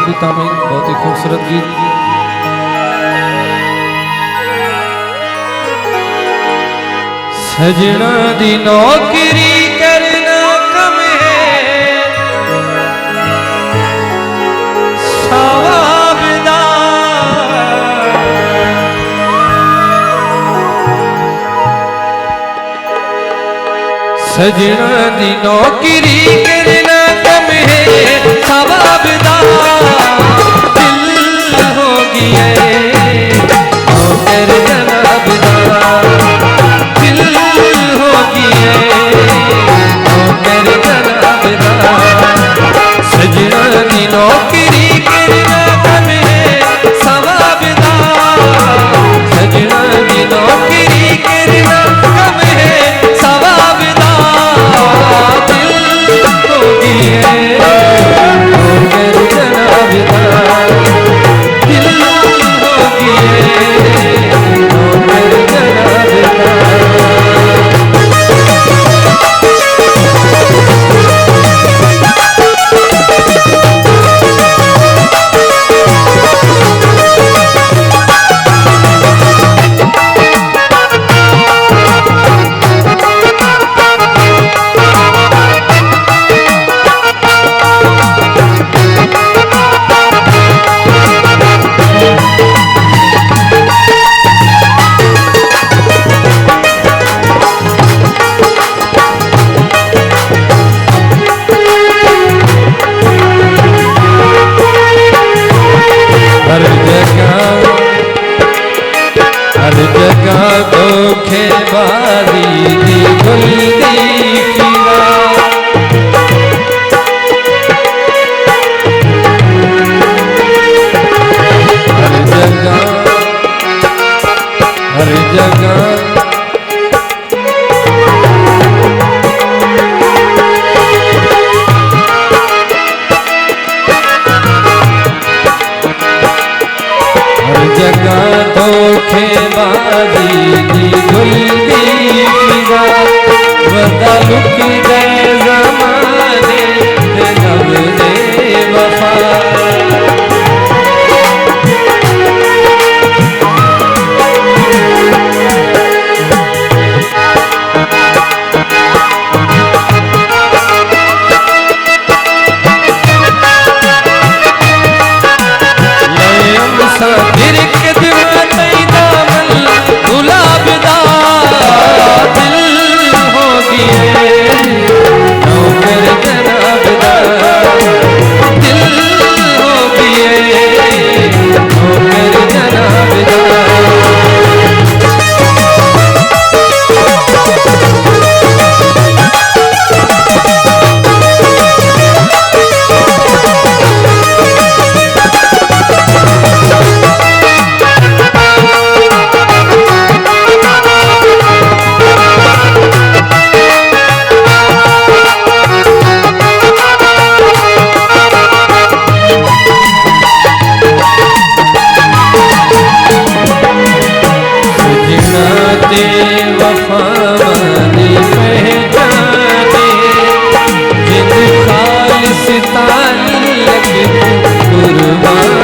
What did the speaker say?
सीता में बहुत ही खूबसूरत गीत। सजना दी नौकरी करना कम है, सवाबदा सजना दी नौकरी करना कम है, सवाबदा दिल हो गया नौकर जनाबदा दिल हो गया नौकर जनाबदा। सजना दी नौकरी करना कम है, सवाबदा सजना दी नौकरी करना कम है, सवाबदा दिल हो गया नौकर जनाबदा दिल हो गया नौकर जनाबदा। हर जगह धोखेबाजी दी गुल्ली फिरा, हर जगह हर जगह जगह धोखेबाजी दी गुल्ली फिरा, बदल की गए ज़माने ते नब दे वफा। कुर्बान